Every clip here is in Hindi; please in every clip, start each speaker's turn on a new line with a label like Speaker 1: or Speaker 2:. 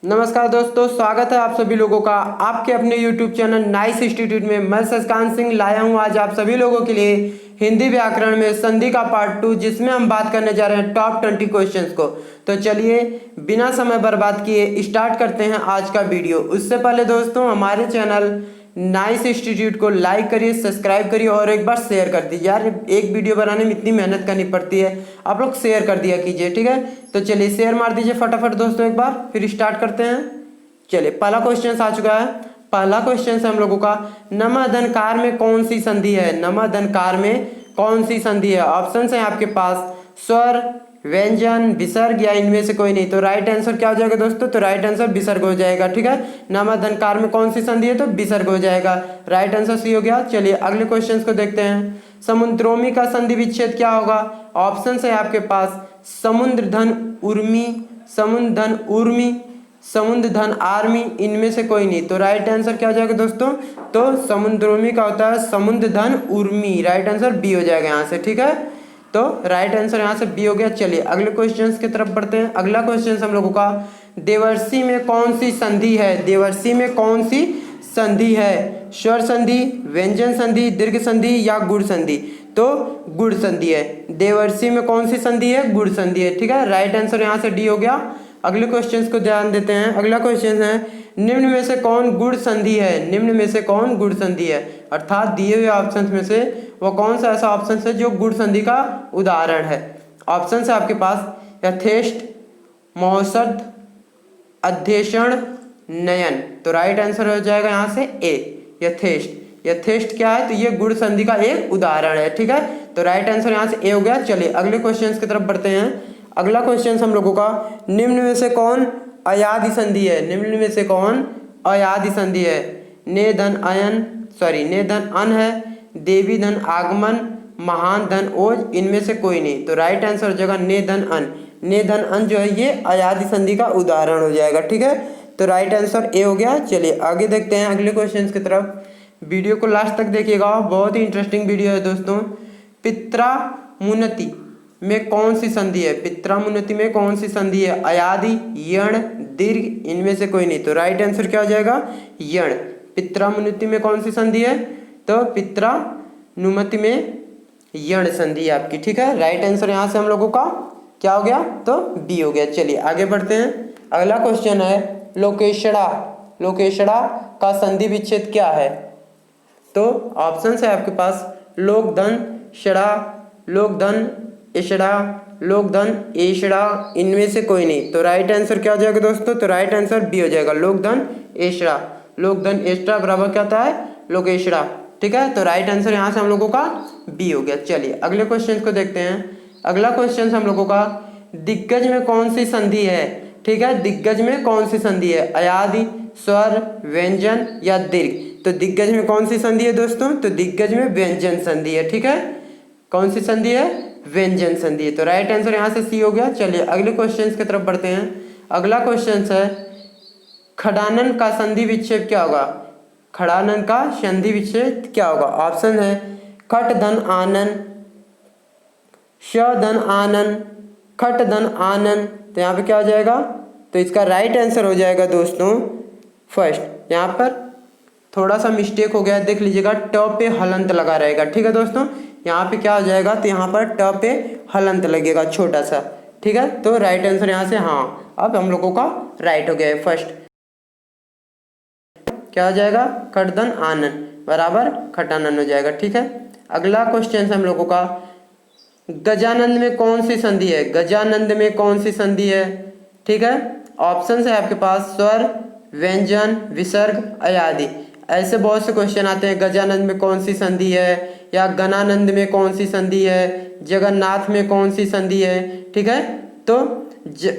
Speaker 1: नमस्कार दोस्तों, स्वागत है आप सभी लोगों का आपके अपने YouTube चैनल नाइस इंस्टीट्यूट में। मैं शशकांत सिंह लाया हूं आज आप सभी लोगों के लिए हिंदी व्याकरण में संधि का पार्ट 2, जिसमें हम बात करने जा रहे हैं टॉप 20 क्वेश्चंस को। तो चलिए बिना समय बर्बाद किए स्टार्ट करते हैं आज का वीडियो। उससे पहले दोस्तों हमारे चैनल नाइस इंस्टीट्यूट को लाइक करिए, सब्सक्राइब करिए और एक बार शेयर कर दीजिए। यार एक वीडियो बनाने में इतनी मेहनत करनी पड़ती है, आप लोग शेयर कर दिया कीजिए, ठीक है। तो चलिए शेयर मार दीजिए फटाफट दोस्तों एक बार, फिर स्टार्ट करते हैं। चलिए पहला क्वेश्चन आ चुका है। पहला क्वेश्चन है हम लोगों का, नमधनकार में कौन सी संधि है? नमधनकार में कौन सी संधि है? ऑप्शन है आपके पास स्वर, व्यंजन, विसर्ग या इनमें से कोई नहीं। तो राइट आंसर क्या हो जाएगा दोस्तों? तो राइट आंसर विसर्ग हो जाएगा, ठीक है। नमधनकार में कौन सी संधि है? तो विसर्ग हो जाएगा। राइट आंसर सी हो गया। चलिए अगले क्वेश्चन को देखते हैं। समुद्रोमी का संधि विच्छेद क्या होगा? ऑप्शन है आपके पास समुद्र धन उर्मी, समुद्र धन उर्मी, समुद्र धन आर्मी, इनमें से कोई नहीं। तो राइट आंसर क्या हो जाएगा दोस्तों? तो समुद्रोमी का होता है समुद्र धन उर्मी। राइट आंसर बी हो जाएगा यहाँ से, ठीक है। तो राइट आंसर यहाँ से बी हो गया। चलिए अगले क्वेश्चन की तरफ बढ़ते हैं। अगला क्वेश्चन हम लोगों का, देवर्षि में कौन सी संधि है? देवर्षि में कौन सी संधि है? स्वर संधि, व्यंजन संधि, दीर्घ संधि या गुण संधि? तो गुण संधि है। देवर्षि में कौन सी संधि है? गुण संधि है, ठीक है। राइट आंसर यहाँ से डी हो गया। अगले क्वेश्चन को ध्यान देते हैं। अगला क्वेश्चन है, निम्न में से कौन गुण संधि है? निम्न में से कौन गुण संधि है? अर्थात दिए हुए ऑप्शन में से वो कौन सा ऐसा ऑप्शन है जो गुण संधि का उदाहरण है? ऑप्शन है आपके पास यथेष्ट, महोषध, अध्यक्षण, नयन। तो राइट आंसर हो जाएगा यहाँ से ए, यथेष्ट। यथेष्ट क्या है? तो ये गुण संधि का एक उदाहरण है, ठीक है। तो राइट आंसर यहाँ से ए हो गया। चलिए अगले क्वेश्चन की तरफ बढ़ते हैं। अगला क्वेश्चन हम लोगों का, निम्न में से कौन अयादि संधि है? निम्न में से कौन अयादि संधि है? ने धन अयन, सॉरी ने धन अन है, देवी धन आगमन, महान धन ओज, इनमें से कोई नहीं। तो राइट आंसर हो जाएगा ने धन अन। ने धन अन जो है ये अयादि संधि का उदाहरण हो जाएगा, ठीक है। तो राइट आंसर ए हो गया। चलिए आगे देखते हैं अगले क्वेश्चन की तरफ। वीडियो को लास्ट तक देखिएगा, बहुत ही इंटरेस्टिंग वीडियो है दोस्तों। पित्रा मुनति में कौन सी संधि है? पित्रामुन्नति में कौन सी संधि है? अयादि, यण, दीर्घ, इनमें से कोई नहीं। तो राइट आंसर क्या हो जाएगा? यण। पित्रामुन्नति में कौन सी संधि है? तो पित्रानुमति में यण संधि आपकी, ठीक है। राइट आंसर यहाँ से हम लोगों का क्या हो गया? तो बी हो गया। चलिए आगे बढ़ते हैं। अगला क्वेश्चन है, लोकेशड़ा। लोकेशड़ा का संधि विच्छेद क्या है? तो ऑप्शन है आपके पास लोकधन षड़ा, लोकधन इषड़ा, लोकधन एषड़ा, इनमें से कोई नहीं। तो राइट आंसर क्या हो जाएगा दोस्तों? तो राइट आंसर बी हो जाएगा, लोकधन एषड़ा। लोकधन एषड़ा बराबर क्या होता है? लोकेशड़ा, ठीक है। तो राइट आंसर यहाँ से हम लोगों का बी हो गया। चलिए अगले क्वेश्चन को देखते हैं। अगला क्वेश्चन हम लोगों का, दिग्गज में कौन सी संधि है? ठीक है, दिग्गज में कौन सी संधि है? अयादि, स्वर, व्यंजन या दीर्घ? तो दिग्गज में कौन सी संधि है दोस्तों? तो दिग्गज में व्यंजन संधि है, ठीक है। कौन सी संधि है? व्यंजन संधि है। तो राइट आंसर यहाँ से सी हो गया। चलिए अगले क्वेश्चन की तरफ बढ़ते हैं। अगला क्वेश्चन है, खडानन का संधि विच्छेद क्या होगा? खडानन का संधि विच्छेद क्या होगा? ऑप्शन है खट धन आनन, श धन आनन, खट धन आनन। तो यहाँ पे क्या हो जाएगा? तो इसका राइट आंसर हो जाएगा दोस्तों फर्स्ट। यहाँ पर थोड़ा सा मिस्टेक हो गया, देख लीजिएगा, ट पे हलंत लगा रहेगा, ठीक है दोस्तों। यहाँ पे क्या हो जाएगा? तो यहाँ पर ट पे हलंत लगेगा छोटा सा, ठीक है। तो राइट आंसर यहाँ से हाँ, अब हम लोगों का राइट हो गया है फर्स्ट। क्या हो जाएगा? खटधन आनन बराबर खटानन हो जाएगा, ठीक है। अगला क्वेश्चन हम लोगों का, गजानंद में कौन सी संधि है? गजानंद में कौन सी संधि है? ठीक है। ऑप्शन है आपके पास स्वर, व्यंजन, विसर्ग, अयादि। ऐसे बहुत से क्वेश्चन आते हैं, गजानंद में कौन सी संधि है, या गणानंद में कौन सी संधि है, जगन्नाथ में कौन सी संधि है, ठीक है। तो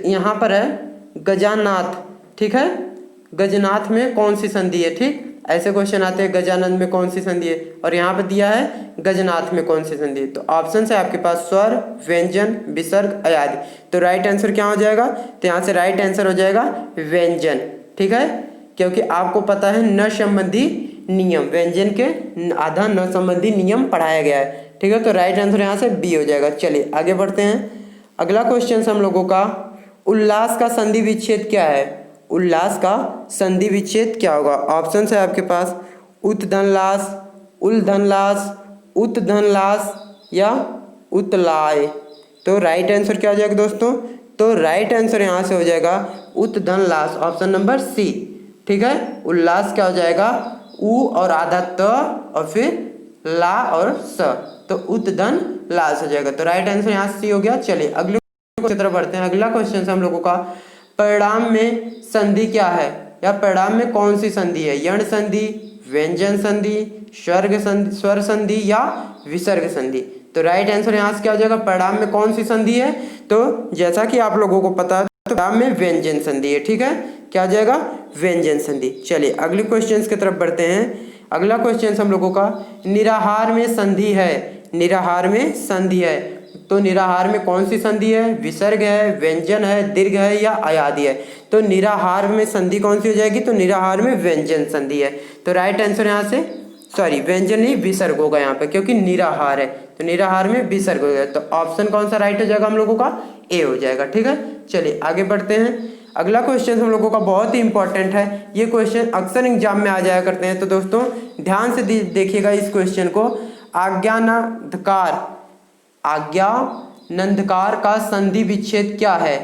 Speaker 1: यहाँ पर है गजानाथ, ठीक है। गजनाथ में कौन सी संधि है? ठीक, ऐसे क्वेश्चन आते हैं, गजानंद में कौन सी संधि है, और यहाँ पे दिया है गजनाथ में कौन सी संधि है। तो ऑप्शन है आपके पास स्वर, व्यंजन, विसर्ग, अयादि। तो राइट आंसर क्या हो जाएगा? तो यहाँ से राइट आंसर हो जाएगा व्यंजन, ठीक है, क्योंकि आपको पता है न संबंधी नियम, व्यंजन के आधा न संबंधी नियम पढ़ाया गया है, ठीक है। तो राइट आंसर यहाँ से बी हो जाएगा। चलिए आगे बढ़ते हैं। अगला क्वेश्चन हम लोगों का, उल्लास का संधि विच्छेद क्या है? उल्लास का संधि विच्छेद क्या होगा? ऑप्शन है आपके पास उत्धनलास, उल्धनलास, उत्धनलास या उत्लाय। तो राइट आंसर क्या हो जाएगा दोस्तों? तो राइट आंसर यहाँ से हो जाएगा उत्धनलास, ऑप्शन नंबर सी। ठीक है, उल्लास क्या हो जाएगा? उ और आधा त और फिर ला और स, तो उत्धन लास हो जाएगा। तो राइट आंसर यहाँ सी हो गया। चलिए अगले की तरफ बढ़ते हैं। अगला क्वेश्चन है हम लोगों का, परिणाम में संधि क्या है या परिणाम में कौन सी संधि है? यण संधि, व्यंजन संधि, स्वर संधि या विसर्ग संधि। तो राइट आंसर यहाँ से क्या हो जाएगा? परिणाम में कौन सी संधि है? तो जैसा कि आप लोगों को पता है तो परिणाम में व्यंजन संधि है। ठीक है, क्या हो जाएगा? व्यंजन संधि। चलिए अगले क्वेश्चन की तरफ बढ़ते हैं। अगला क्वेश्चन हम लोगों का, निराहार में संधि है, निराहार में संधि है, तो निराहार में कौन सी संधि है? विसर्ग है, व्यंजन है, दीर्घ है या अयादि है? तो निराहार में संधि कौन सी हो जाएगी? तो निराहार में व्यंजन संधि है। तो राइट आंसर यहाँ से, सॉरी व्यंजन नहीं विसर्ग होगा यहाँ पे, क्योंकि निराहार है तो निराहार में विसर्ग हो गया। तो ऑप्शन कौन सा राइट हो जाएगा हम लोगों का? ए हो जाएगा। ठीक है, चलिए आगे बढ़ते हैं। अगला क्वेश्चन हम लोगों का बहुत ही इंपॉर्टेंट है, ये क्वेश्चन अक्सर एग्जाम में आ जाया करते हैं। तो दोस्तों ध्यान से देखिएगा इस क्वेश्चन को। आज्ञानाधिकार, आज्ञानंधकार का संधि विच्छेद क्या है?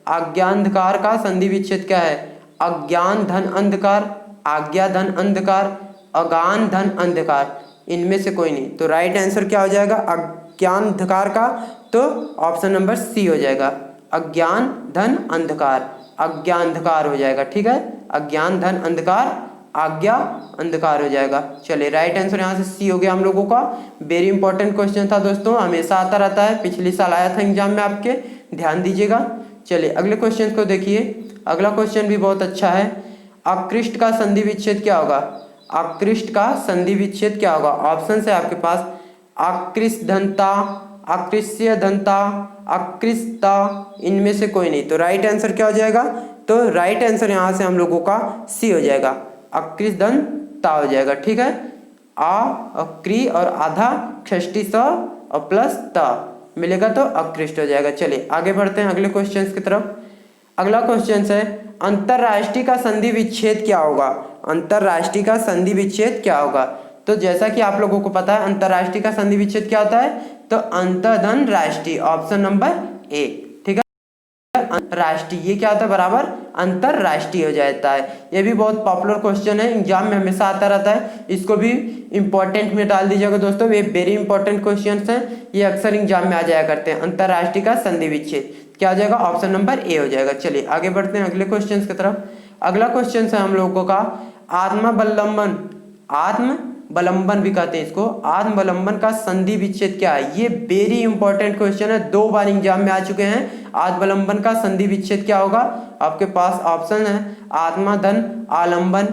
Speaker 1: आज्ञानंधकार का संधि विच्छेद क्या है? अज्ञान धन अंधकार, आज्ञा धन अंधकार, अज्ञान धन अंधकार, इनमें से कोई नहीं। तो राइट आंसर क्या हो जाएगा अज्ञान अंधकार का? तो ऑप्शन नंबर सी हो जाएगा, अज्ञान धन अंधकार, अज्ञान अंधकार हो जाएगा। ठीक है, अज्ञान धन अंधकार, आज्ञा अंधकार हो जाएगा। चलिए राइट आंसर यहाँ से सी हो गया हम लोगों का। वेरी इंपॉर्टेंट क्वेश्चन था दोस्तों, हमेशा आता रहता है, पिछले साल आया था एग्जाम में आपके, ध्यान दीजिएगा। चलिए अगले क्वेश्चन को देखिए। अगला क्वेश्चन भी बहुत अच्छा है। आकृष्ट का संधि विच्छेद क्या होगा? आकृष्ट का संधि विच्छेद क्या होगा? ऑप्शन है आपके पास आकृष्ट धनता, आकृष्य धनता, आकृष्टा, इनमें से कोई नहीं। तो राइट आंसर क्या हो जाएगा? तो राइट आंसर यहाँ से हम लोगों का सी हो जाएगा, आकृष्ट धनता हो जाएगा। ठीक है, आ और क्री और आधा षष्ठी स और प्लस त मिलेगा तो आकृष्ट हो जाएगा। चलिए आगे बढ़ते हैं अगले क्वेश्चन की तरफ। अगला क्वेश्चन है, अंतरराष्ट्रीय का संधि विच्छेद क्या होगा? अंतरराष्ट्रीय का संधि विच्छेद क्या होगा? तो जैसा कि आप लोगों को पता है अंतरराष्ट्रीय का संधि विच्छेद क्या होता है? तो अंतर्धन राष्ट्रीय, ऑप्शन नंबर ए। ठीक है, राष्ट्रीय ये क्या होता है? बराबर अंतरराष्ट्रीय हो जाता है। ये भी बहुत पॉपुलर क्वेश्चन है, एग्जाम में हमेशा आता रहता है, इसको भी इंपॉर्टेंट में डाल दीजिएगा दोस्तों। ये वेरी इंपॉर्टेंट क्वेश्चन है, ये अक्सर एग्जाम में आ जाया करते हैं। अंतरराष्ट्रीय का संधि विच्छेद क्या हो जाएगा? ऑप्शन नंबर ए हो जाएगा। चलिए आगे बढ़ते हैं अगले क्वेश्चन की तरफ। अगला क्वेश्चन है हम लोगों का आत्मबलंबन, आत्मबलंबन भी कहते हैं इसको, आत्मबलंबन का संधि विच्छेद क्या है? ये वेरी इंपॉर्टेंट क्वेश्चन है, 2 बार एग्जाम में आ चुके हैं। आत्मबलंबन का संधि विच्छेद क्या होगा? आपके पास ऑप्शन है आत्मा धन आलंबन,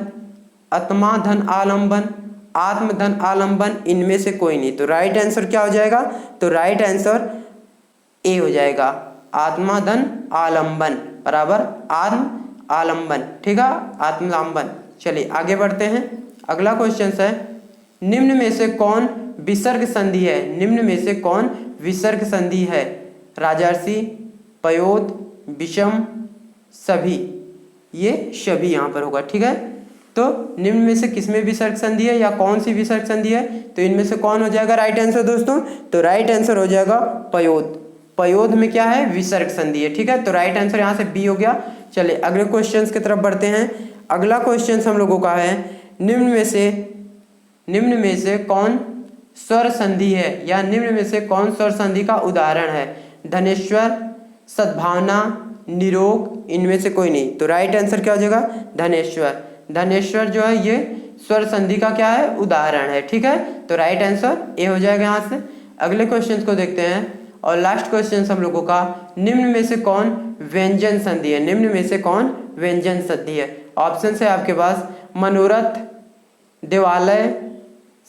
Speaker 1: आत्मा धन आलंबन, आत्मधन आलंबन, इनमें से कोई नहीं। तो राइट आंसर क्या हो जाएगा? तो राइट आंसर ए हो जाएगा, आत्मा धन आलंबन बराबर आत्म आलंबन। ठीक है, आत्मलांबन। चलिए आगे बढ़ते हैं। अगला क्वेश्चन है, निम्न में से कौन विसर्ग संधि है? निम्न में से कौन विसर्ग संधि है? राजर्षि, पयोद, विषम, सभी, ये सभी यहाँ पर होगा। ठीक है, तो निम्न में से किसमें विसर्ग संधि है या कौन सी विसर्ग संधि है? तो इनमें से कौन हो जाएगा राइट आंसर दोस्तों? तो राइट आंसर हो जाएगा पयोद। पयोद में क्या है? विसर्ग संधि है। ठीक है, तो राइट आंसर यहाँ से बी हो गया। चलिए अगले क्वेश्चन की तरफ बढ़ते हैं। अगला क्वेश्चन हम लोगों का है, निम्न में से कौन स्वर संधि है या निम्न में से कौन स्वर संधि का उदाहरण है? धनेश्वर, सद्भावना, निरोग, इनमें से कोई नहीं। तो राइट आंसर क्या हो जाएगा? धनेश्वर। धनेश्वर जो है ये स्वर संधि का क्या है? उदाहरण है। ठीक है, तो राइट आंसर ए हो जाएगा यहाँ से। अगले क्वेश्चन को देखते हैं और लास्ट क्वेश्चन हम लोगों का, निम्न में से कौन व्यंजन संधि है? निम्न में से कौन व्यंजन संधि है? ऑप्शन है आपके पास मनोरथ, देवालय,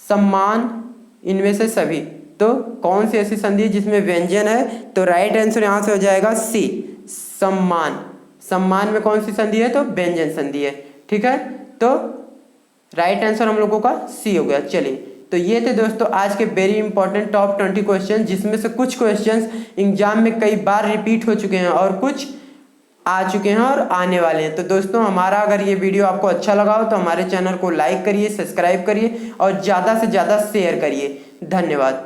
Speaker 1: सम्मान, इनमें से सभी। तो कौन सी ऐसी संधि है जिसमें व्यंजन है? तो राइट आंसर यहाँ से हो जाएगा सी, सम्मान। सम्मान में कौन सी संधि है? तो व्यंजन संधि है। ठीक है, तो राइट आंसर हम लोगों का सी हो गया। चलिए, तो ये थे दोस्तों आज के वेरी इंपॉर्टेंट टॉप 20 क्वेश्चन, जिसमें से कुछ क्वेश्चंस एग्जाम में कई बार रिपीट हो चुके हैं और कुछ आ चुके हैं और आने वाले हैं। तो दोस्तों हमारा अगर ये वीडियो आपको अच्छा लगा हो तो हमारे चैनल को लाइक करिए, सब्सक्राइब करिए और ज़्यादा से ज़्यादा शेयर करिए। धन्यवाद।